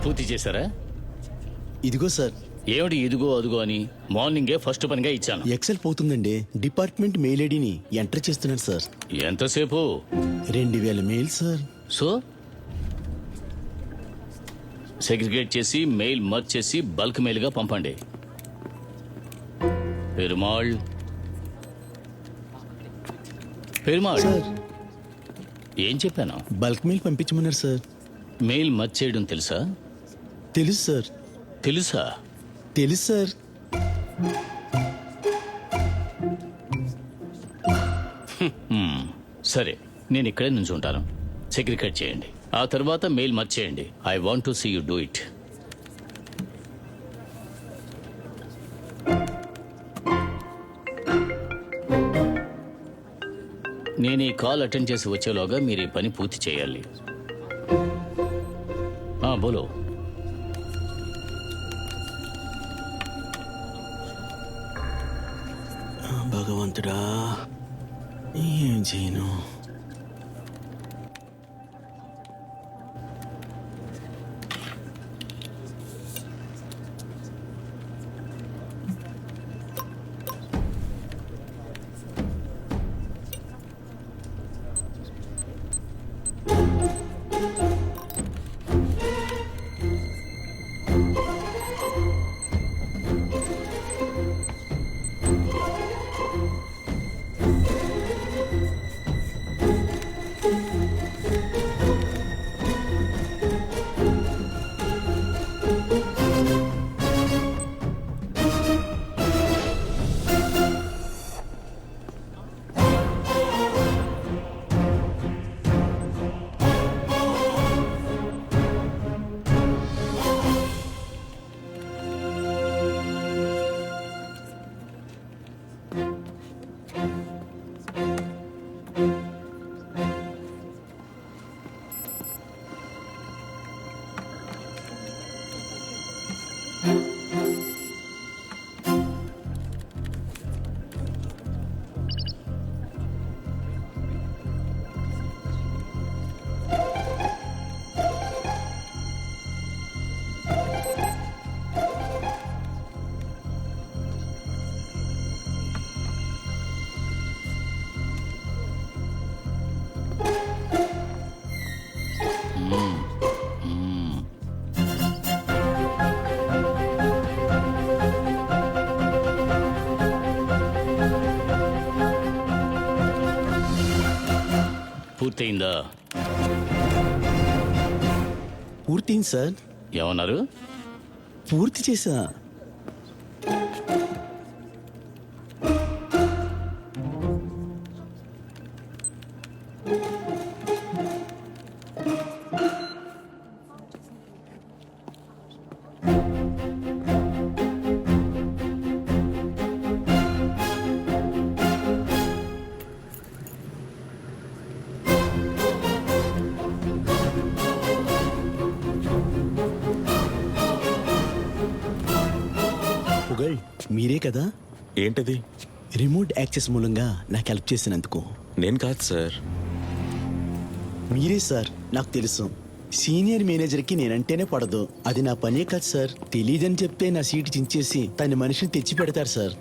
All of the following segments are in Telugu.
పూర్తి చేశారా? ఇదిగో సార్. ఏమిటి ఇదిగో అదుగో అని? మార్నింగే ఫస్ట్ పనిగా ఇచ్చాను. ఎక్సెల్ పోతుందండి. డిపార్ట్మెంట్ మెయిల్ ఐడిని ఎంటర్ చేస్తున్నాను సార్. ఎంతసేపు? 2000 మెయిల్ సార్. సో సెగ్రిగేట్ చేసి మెయిల్ మర్జ్ చేసి బల్క్ మెయిల్గా పంపండి. పెరుమాళ్ సార్ ఏం చెప్పాను? బల్క్ మెయిల్ పంపించమన్నారు సార్. మెయిల్ మర్జ్ చేయడం తెలుసా? తెలుసు సార్. తెలుసా? తెలుసు సార్. సరే, నేను ఇక్కడే నుంచి ఉంటాను. సెగ్రిగేట్ చేయండి. ఆ తర్వాత మెయిల్ మర్జ్ చేయండి. I want to see you do it. నేను ఈ కాల్ అటెండ్ చేసి వచ్చేలోగా మీరు ఈ పని పూర్తి చేయాలి. బోలో. భగవంతుడా, ఏం చేయను? పూర్తయిందా? పూర్తయింది సార్. ఏమన్నారు? పూర్తి చేసా. పొగల్, మీరే కదా? ఏంటది? రిమోట్ యాక్సెస్ మూలంగా నాకు హెల్ప్ చేసినందుకు. నేను కాదు సార్. మీరే సార్. నాకు తెలుసు. సీనియర్ మేనేజర్కి నేనంటేనే పడదు. అది నా పనే కాదు సార్. తెలీదని చెప్తే నా సీటు చించేసి తన మనిషిని తెచ్చి పెడతారు సార్.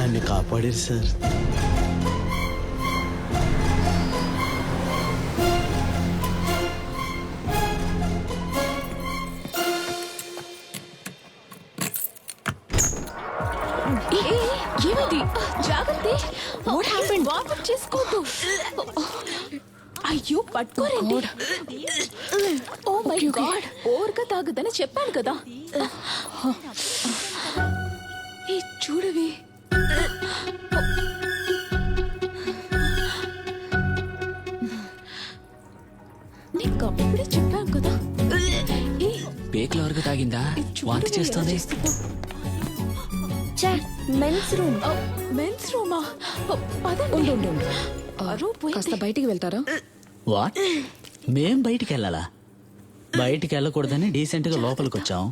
నన్ను కాపాడారు సార్. ఏమైంది? జాగ్రత్త. What happened? వామిట్ చేసుకోవద్దు. అయ్యో, పట్టుకోరండి. ఓ మై గాడ్, ఓవర్గా తాగదని చెప్పాను కదా. ఈ చూడవి. నీకు అప్పుడే చెప్పాను కదా. పేకలు వరకు తాగిందా? వాంతి చేస్తుంది. Men's room. మెన్స్ రూమా? ఉండు కాస్త బయటికి వెళ్తారా? వాట్? మేం బయటికి వెళ్ళాలా? బయటికి వెళ్ళకూడదని డీసెంట్ గా లోపలికి వచ్చాం.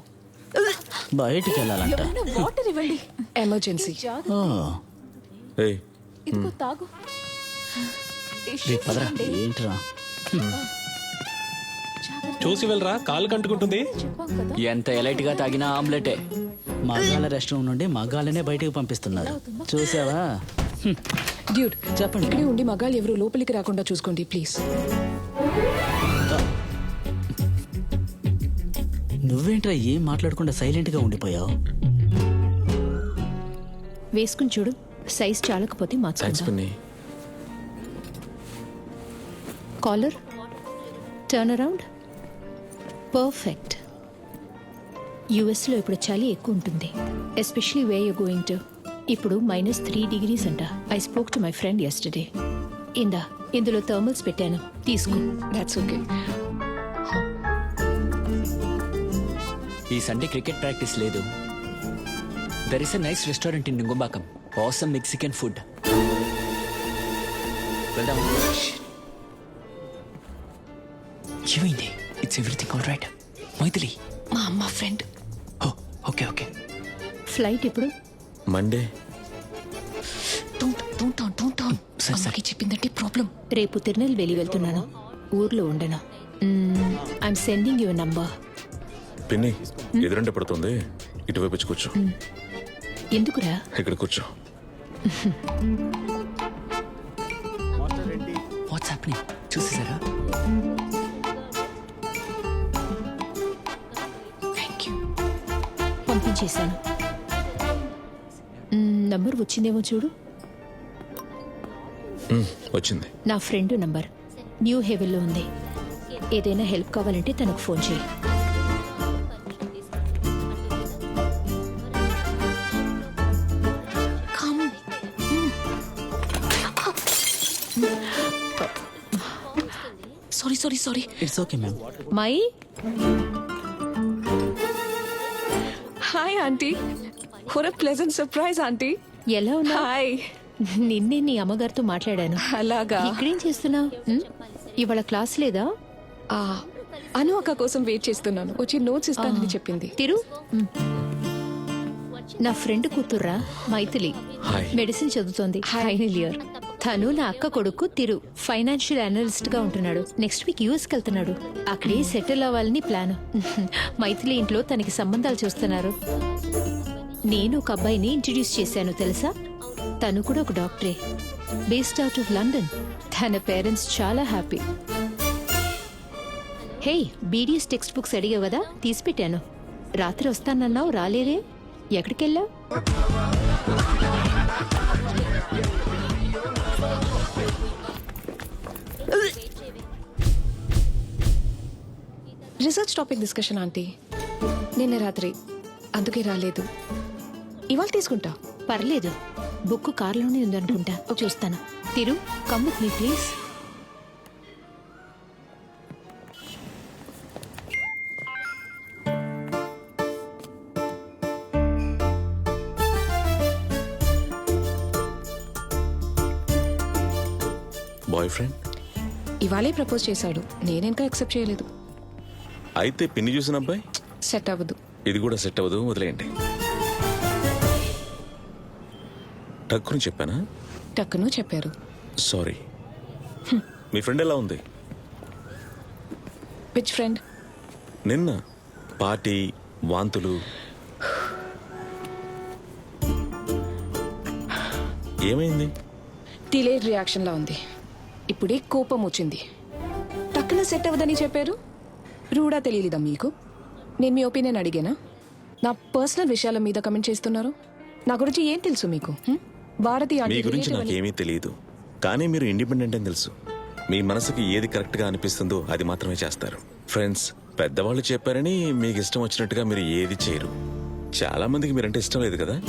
బయటికి వెళ్ళాలంట. వాటర్ ఇవ్వండి. ఎమర్జెన్సీ. ఇదిగో తాగు. పదరా. ఏంట్రా? చూసి వెళ్ళరా, కాలు కంటుకుంటుంది. చెప్పాం కదా. ఎంత ఎలైట్ గా తాగినా ఆమ్లెటే. మగాళ్ళ రెస్ట్ రూమ్ నుండి మగాళ్ళనే బయటికి పంపిస్తున్నారు. చూసావా? డ్యూడ్ చెప్పండి. ఇక్కడే ఉండి మగాళ్ళు ఎవరు లోపలికి రాకుండా చూసుకోండి ప్లీజ్. నువ్వేంట్రా ఏం మాట్లాడకుండా సైలెంట్ గా ఉండిపోయావు? వేసుకుని చూడు, సైజ్ చాలకపోతే థ్యాంక్స్ మార్చుకుందాం. పిన్ని. Collar, turn around, perfect. యుఎస్లో ఇప్పుడు చలి ఎక్కువ ఉంటుంది, especially way you going to. ఇప్పుడు -3 degrees అంట. I spoke to my friend yesterday. ఇందులో థర్మల్స్ పెట్టాను, తీసుకో. That's okay. ఈ సండే క్రికెట్ ప్రాక్టీస్ లేదు. There is a nice restaurant in Nungambakkam. Awesome Mexican food. వెళ్దాం. ఏమైంది? It's everything all right. Maithili మా అమ్మ ఫ్రెండ్. Okay okay. ఫ్లైట్ ఇప్పుడు మండే. సరే. అమ్మకి చెప్పిందంటే ప్రాబ్లం. రేపు తిరునెల్వేలి వెళ్తున్నాను, ఊర్లో ఉండను. I'm sending your number. పిన్ని ఎదురంటే పడుతుంది, ఇటువైపు వచ్చి కూర్చో. ఎందుకురా? ఇక్కడ కూర్చో. What's happening? చూసేసారా? Thank you. పంపించేశాను. నంబర్ వచ్చిందేమో చూడు. వచ్చింది. నా ఫ్రెండ్ నంబర్ న్యూ హెవెన్లో ఉంది. ఏదైనా హెల్ప్ కావాలంటే తనకు ఫోన్ చేయి. Sorry. It's okay ma'am. My hi aunty. For a pleasant surprise aunty. ఎలా ఉన్నా? హాయ్. నిన్నే నీ అమ్మగారితో మాట్లాడాను. అలాగా? ఇక్కడేం చేస్తున్నావు? ఇవాళ క్లాస్ లేదా? అను అక్క కోసం వెయిట్ చేస్తున్నాను. వచ్చి నోట్స్ ఇస్తానని చెప్పింది. తిరు. నా ఫ్రెండ్ కూతుర్రా, మైథిలి. హాయ్. మెడిసిన్ చదువుతోంది, ఫైనల్ ఇయర్. తను నా అక్క కొడుకు తిరు, ఫైనాన్షియల్ అనలిస్ట్ గా ఉంటున్నాడు. నెక్స్ట్ వీక్ యూఎస్కి వెళ్తున్నాడు. అక్కడే సెటిల్ అవ్వాలని ప్లాన్. మైథిలి ఇంట్లో తనకి సంబంధాలు చూస్తున్నారు. నేను ఒక అబ్బాయిని ఇంట్రడ్యూస్ చేశాను, తెలుసా? తను కూడా ఒక డాక్టరే, బేస్డ్ అవుట్ ఆఫ్ లండన్. తన పేరెంట్స్ చాలా happy. Hey, BDS text books అడిగావు కదా, తీసి పెట్టాను. రాత్రి వస్తానన్నావు, రాలేదే. ఎక్కడికెళ్ళావు? Research topic discussion aunty. నిన్న రాత్రి, అందుకే రాలేదు. ఇవాళ తీసుకుంటా. పర్లేదు, బుక్ కార్లోనే ఉందనుకుంటా. చూస్తాను. Thiru, come with me please. Boyfriend ఇవాళే ప్రపోజ్ చేశాడు, నేనింకా యాక్సెప్ట్ చేయలేదు. అయితే పిన్ని చూసిన అబ్బాయి సెట్ అవ్వదు. ఇది కూడా సెట్ అవ్వదు, వదిలేయండి. టక్కుని చెప్పానా? టక్కును చెప్పారు. సారీ. మీ ఫ్రెండ్ ఎలా ఉంది? Which friend? నిన్న పార్టీ, వాంతులు. ఏమైంది? డిలేడ్ రియాక్షన్ లా ఉంది. ఇప్పుడే కోపం వచ్చింది. టక్కున సెట్ అవ్వదని చెప్పారు. రూడా తెలియలేదా మీకు? నేను మీ ఒపీనియన్ అడిగానా? నా పర్సనల్ విషయాల మీద కమెంట్ చేస్తున్నారు. నా గురించి ఏం తెలుసు మీకు? భారతి మీ ఆంటీ గురించి relative అని- నాకేమీ తెలియదు, కానీ మీరు ఇండిపెండెంట్ అని తెలుసు. మీ మనసుకి ఏది కరెక్ట్గా అనిపిస్తుందో అది మాత్రమే చేస్తారు. ఫ్రెండ్స్, పెద్దవాళ్ళు చెప్పారని మీకు ఇష్టం వచ్చినట్టుగా మీరు ఏది చేయరు. చాలా మందికి మీరంటే ఇష్టం లేదు కదా.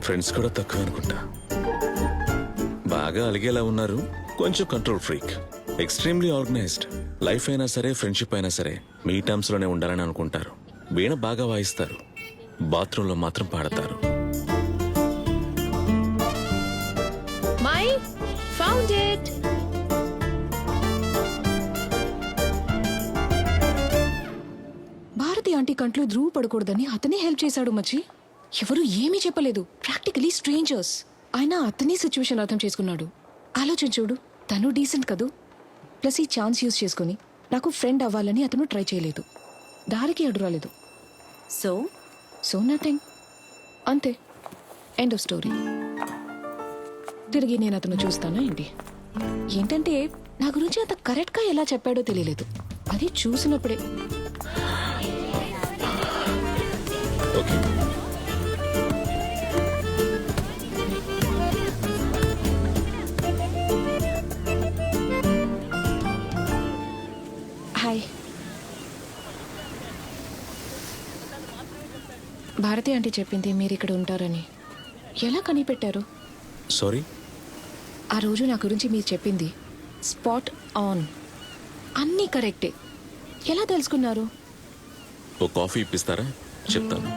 ఫ్రెండ్స్ కూడా తక్కువ అనుకుంటా. బాగా అలిగేలా ఉన్నారు. కొంచెం control freak, extremely organised. Life అయినా సరే, ఫ్రెండ్షిప్ అయినా సరే మీ టర్మ్స్ లోనే ఉండాలని అనుకుంటారు. వీణ బాగా వాయిస్తారు, బాత్రూంలో మాత్రం పాడతారు. My found it. Bharati aunty కంట్లో ధ్రువ పడకూడదని అతనే హెల్ప్ చేశాడు మచ్చి. ఎవరు ఏమీ చెప్పలేదు, ప్రాక్టికలీ స్ట్రేంజర్స్. ఆయన అతనే సిచ్యువేషన్ అర్థం చేసుకున్నాడు. ఆలోచించుడు, తను డీసెంట్ కదూ. ప్లస్ ఈ ఛాన్స్ యూజ్ చేసుకొని నాకు ఫ్రెండ్ అవ్వాలని అతను ట్రై చేయలేదు, దారికి అడ్డు రాలేదు. సో నథింగ్, అంతే, ఎండ్ ఆఫ్ స్టోరీ. తిరిగి నేను అతను చూస్తానా ఏంటి? ఏంటంటే నా గురించి అంత కరెక్ట్గా ఎలా చెప్పాడో తెలియలేదు, అది చూసినప్పుడే. ఓకే. హాయ్. భారతి ఆంటీ చెప్పింది మీరు ఇక్కడ ఉంటారని. ఎలా కనిపెట్టారు? సారీ. ఆ రోజు నా గురించి మీరు చెప్పింది స్పాట్ ఆన్, అన్నీ కరెక్టే. ఎలా తెలుసుకున్నారు? ఓ కాఫీ ఇప్పిస్తారా? చెప్తాను.